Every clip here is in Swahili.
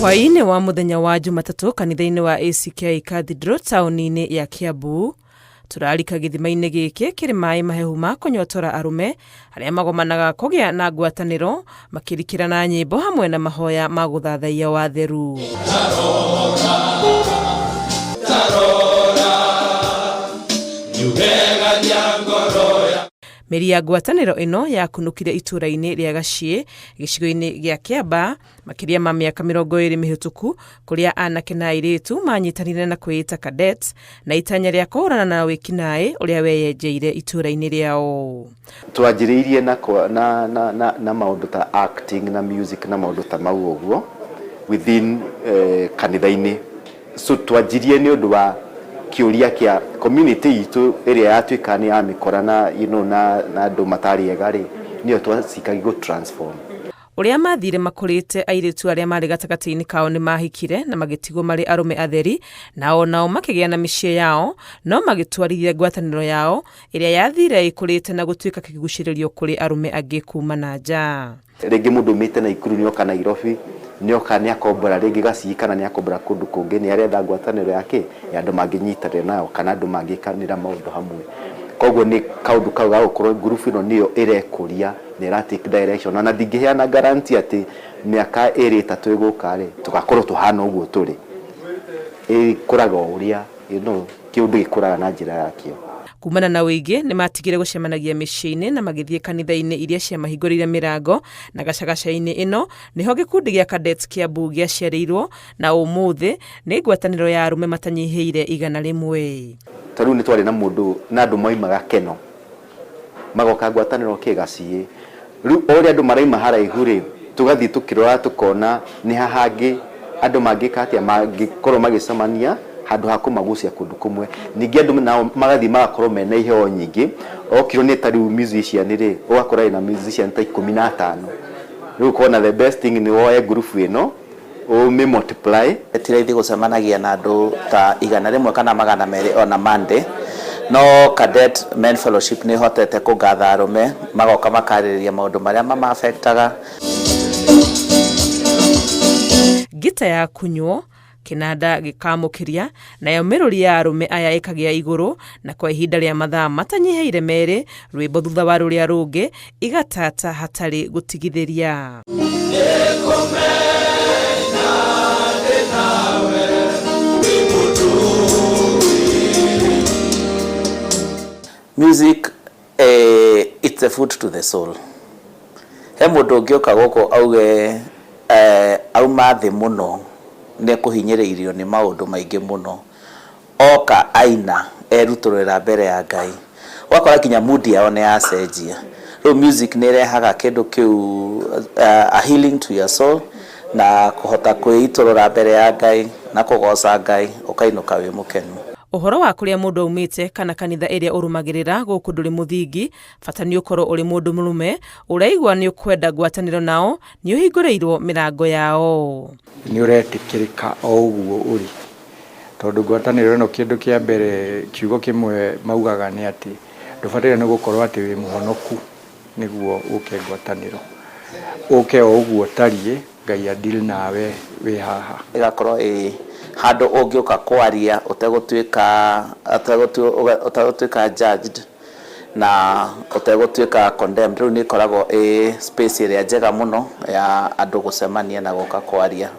Hwaini wa muthenya wa Jumatatu kanitha-ini wa ACK Cathedral tauni-ini ya Kiambu turarika githima-ini giki kiri mai mahehu ma kunyotora arume aria magomanaga kugia na ngwataniro makirikira na nyimbo hamwe na mahoya ma guthathaia watheru. Meri ya ngwataniro ino yakunukire itura-ini ria Gacie gicigo-ini gia Kiamba makiria ma miaka 20 mihituku kuria anake na airitu manyitanire na kwita cadets na itanya ria kuhurana na wikinae uria weyenjeire itura-ini riao. Twanjiriirie na maundu ta acting na music na maundu ta mau uguo within kanitha-ini, so twanjirie ni undu wa kiuria kia community itu area yatuika ni amikorana na andu matari egari niyo twacikagi go transform. Uria mathire makurite airitu aria mari gatagati-ini kao ni mahikire na magitigo mari arume atheri nao makigia na micie yao no magitwarithia ngwataniro yao iria yathire ikurite na gutuika kiguciririo kuri arume angi kuma na nja. Ringi mundu umite na Ikuru nioka Nairobi nioka ni akombora ringi Gacie kana ni akombora kundu kungi ni aretha ngwataniro yake ya andu manginyitanira nao kana andu mangikanira maundu hamwe. Koguo ni kaundu kau ga gukorwo group ino niyo irekuria ni ra take direction na ndingiheana guarantee ati miaka 2-3 iguka ri tugakorwo tuhana uguo turi kuraga uria kiundu gikuraga na njira yakio. Kumana na wigi ni matigire gucemanagia micii-ini na magithie kanitha-ini iria cia mahingurire mirango na gacagaca-ini ino niho gikundi gia cadets Kiambu giaciarirwo na umuthi ni ngwataniro ya arume matanyihiire 100. Taru ni twari na mundu na andu moimaga Keno magoka ngwataniro ki Gacie riu ori andu maraima haraihu ri tugathii tukirora tukona ni hahangi andu mangika atia mangikorwo magicemania handu ha kumagucia kundu kumwe ningi andu nao magathii magakorwo mena iheo nyingi okiro ni tariu musician ri ugakora ina musician ta 15 riu kona the best thing ni woe group ino o me multiply etirithi gucemanagia na andu ta 100 kana 200 ona Monday no Cadet Men Fellowship ni hotete kugatha arume magoka makariria maundu maria mama-affectaga. Gita ya kunywo kinanda gikamukiria nayo miruri ya arume aya ikagia iguru na kwa ihinda ria mathaa matanyiheire meri rwimbo thutha wa ruria rungi igatata hatari gutigithiria. Music it's a food to the soul. He mundu ngioka goko auge auma thi muno ne kuhinyiriirio ni maundu maingi muno oka aina eruturira mbere ya Ngai wakora kinya mood yao ne acenjia. So music ni rehaga kindu kiu a healing to your soul na kuhota kwiiturura mbere ya Ngai na kugoca Ngai ukainuka wi mukenu. Uhoro wa kuria mundu umite kana kanitha iria urumagirira guku nduri muthingi bata ni ukorwo uri mundu murume uraigwa ni ukwenda ngwataniro nao ni uhingurirwo mirango yao ni uretikirika o uguo uri tondu ngwataniro ino kindu kia mbere kiugo kimwe maugaga ni ati ndubatire ni gukorwo ati wi muhonoku niguo uke ngwataniro uke o uguo tarie Ngai adil nawe wi haha igakorwo handu ungioka kwaria utegutwika judged na utegutwika condemned. Riu ni koragwo space area njega muno ya andu gucemania na goka kwaria.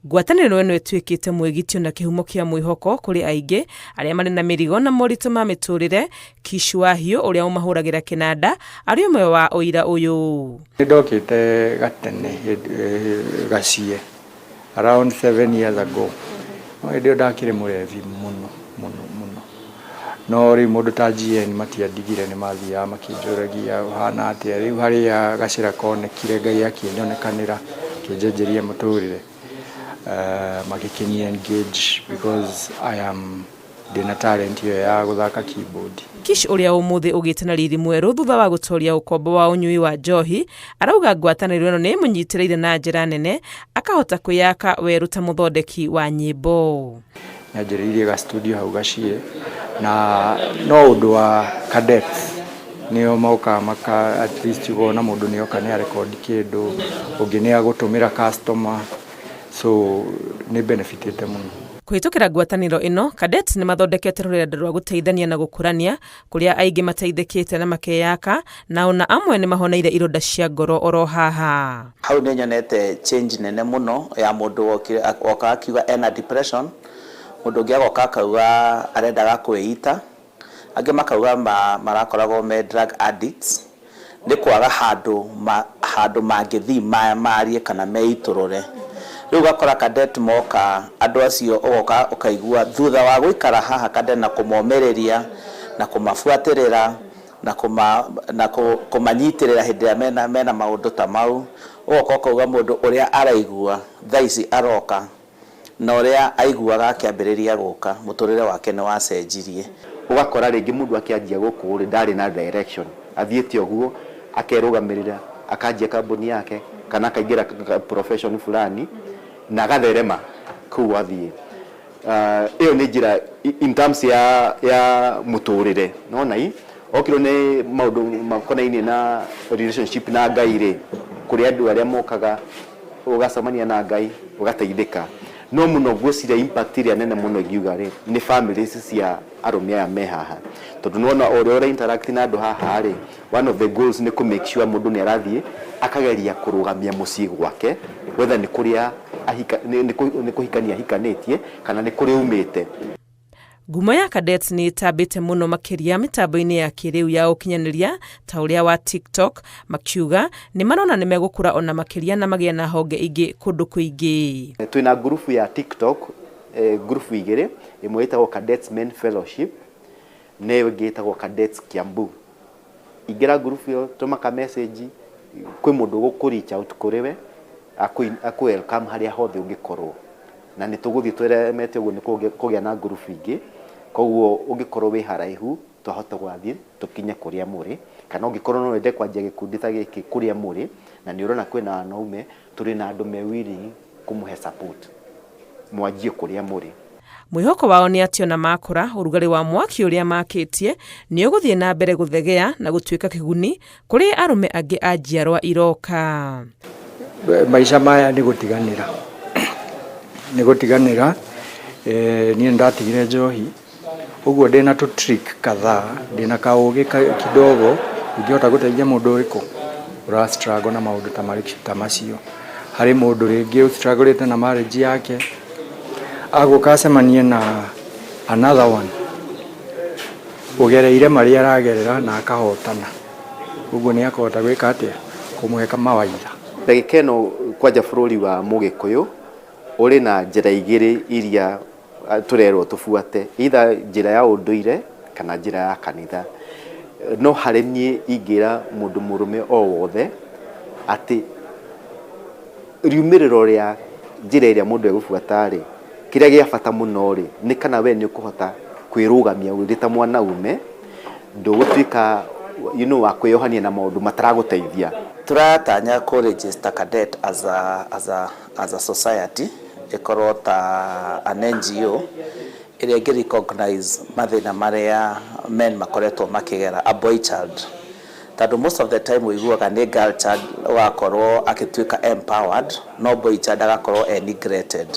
Ngwataniro ino itwikite mwigitio na kihumo kia mwihoko kuri aingi aria mari na mirigo na moritu ma miturire. Kishwahio uria umahuragira kinanda ari umwe wa uira uyu. Ndokite gatene Gacie around 7 years ago. Ndio ndakire murevi muno no ri mundu ta GN matiandigire ni mathia makinjuragia hana atia riu haria Gacira konekire Ngai akinyonekanira kinjenjeria muturire magikinyia engage because I am dina talent yo ya guthaka keyboard. Kish uria umuthi ugite na riri mweru thutha wa gutoria ukombo wa unyui wa njohi arauga ngwataniro ino ni munyitireire na njira nene akahota kuyaka weruta muthondeki wa nyimbo. Nyanjiriirie ga studio hau Gacie na no undu wa cadets nio mauka maka at least go na mundu nioka ni record kindu ungi ni agutumira customer so nĩ benefitĩte mũno. Kũhĩtũkĩra ngwatanĩro ĩno, Cadets nĩ mathondekete rũrenda rwa gũteithania na gũkũrania kũrĩa aingĩ mateithĩkĩte na makeyaka na ona amwe nĩ mahoneire ironda cia ngoro oro haha. Hau nĩ nyonete change nene mũno ya mũndũ woka akiuga ena depression, mũndũ ũngĩ agoka akauga arendaga kwĩita, angĩ makauga marakoragwo me drug addicts, nĩ kwaga handũ mangĩthiĩ marie kana meitũrũre. Rĩu gakora Cadet moka andũ acio ũgoka ũkaigua thutha wa gũikara haha Cadet na kũmomereria na kũmabuatĩrĩra na kũmanyitĩrĩra hĩndĩ ĩrĩa mena maũndũ ta mau, ũgoka ũkauga mũndũ ũrĩa araigua thaa ici aroka na ũrĩa aiguaga akĩambĩrĩria gũka mũtũrĩre wake nĩ wacenjirie. Ũgakora rĩngĩ mũndũ akĩanjia gũkũ rĩ ndarĩ na direction, athiĩte ũguo akerũgamĩrĩra, akanjia kambuni yake kana akaingĩra profession fulani na agatherema kũu athiĩ. Ĩyo nĩ njĩra in terms ya mũtũrĩre, nona okirwo nĩ maũndũ makonainie na relationship na Ngai rĩ, kũrĩ andũ arĩa mokaga ũgacemania na Ngai ũgateithĩka. No mũno gwĩciria impact ĩrĩa nene mũno ingiuga rĩ nĩ families cia arũme aya me haha, tondũ nona ũrĩa interact na andũ haha rĩ, one of the goals nĩ make sure mũndũ nĩ arathiĩ akageria kũrũgamia mũciĩ gwake, whether nĩ kũrĩa nĩ kũhikania hikanĩtie kana nĩ kũrĩ umĩte. Ngumo ya Cadets nĩ ĩtambĩte mũno makĩria mĩtambo-inĩ ya kĩrĩu ya ũkinyanĩria ta ũrĩa wa TikTok, makiuga nĩ marona nĩ megũkũra ona makĩria na magĩa na honge ingĩ kũndũ kũingĩ. Twĩna group ya TikTok, group igĩrĩ, ĩmwe ĩtagwo Cadets Men Fellowship, na ĩngĩ ĩtagwo Cadets Kiambu. Ingĩra group ĩyo tũmaka message kwĩ mũndũ ũgũkũ reach out kũrĩ we akũ welcome harĩa hothe ũngĩkorwo, na nĩ tũgũthiĩ twĩremete ũguo nĩ kũgĩa na group ingĩ, koguo ũngĩkorwo wĩ haraihu twahota gũthiĩ tũkinye kũrĩa mũrĩ, kana ũngĩkorwo no wende kwanjia gĩkundi ta gĩkĩ kũrĩa mũrĩ na nĩ ũrona kwĩna wanaume, tũrĩ na andũ me willing kũmũhe support mwanjie kũrĩa mũrĩ. Mwĩhoko wao nĩ atĩ ona makũra ũrugarĩ wa mwaki ũrĩa makĩtie nĩ ũgũthiĩ na mbere gũthegea na gũtuĩka kĩguni kũrĩ arũme angĩ a njiarwa iroka. Maica maya nĩ gũtiganĩra, niĩ ndatigire njohi, ũguo ndĩna tũ trick kadhaa, ndĩna kaũgĩ kidogo ingĩhota gũteithia mũndũ ũrĩkũ ũra struggle na maũndũ ta macio. Harĩ mũndũ rĩngĩ struggle na marriage yake, agũka acemanie na another one ũgereire marĩa aragerera na akahotana, ũguo nĩ akahota gwĩka atĩa kũmũheka mawaidha. Ndagĩka ĩno kwanja bũrũri wa Mũgĩkũyũ ũrĩ na njĩra igĩrĩ iria tũrerwo tũbuate, either njĩra ya ũndũire kana njĩra ya kanitha. No harĩ niĩ ingĩra mũndũ mũrũme o wothe atĩ riumĩrĩro rĩa njĩra ĩrĩa mũndũ egũbuata rĩ, kĩrĩa gĩa bata mũno rĩ nĩ kana we nĩ ũkũhota kwĩrũgamia ũrĩ ta mwanaume, ndũgũtuĩka wa kwĩyohania na maũndũ mataragũteithia. Turatanya kũ register Cadet as a society, ikorwo ta an NGO ĩrĩa ĩngĩ recognize mathĩna marĩa men makoretwo makĩgera, a boy child. Tondũ most of the time wĩiguaga nĩ girl child ũgakorwo akĩtuĩka empowered, no boy child agakorwo neglected.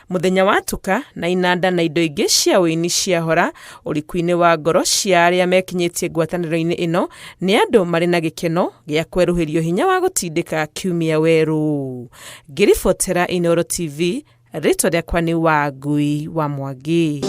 Mũthenya wa tuka na inanda na indo ingĩ cia wĩini cia hora ũrikuinĩ wa ngoro cia arĩa mekinyĩtie ngwatanĩro-inĩ ĩno nĩ andũ marĩ na gĩkeno gĩa kwerũhĩrio hinya wa gũtindĩka kiumia werũ. Ngĩribotera Inooro TV, rĩtwa rĩakwa nĩ Wangui wa Mwangi.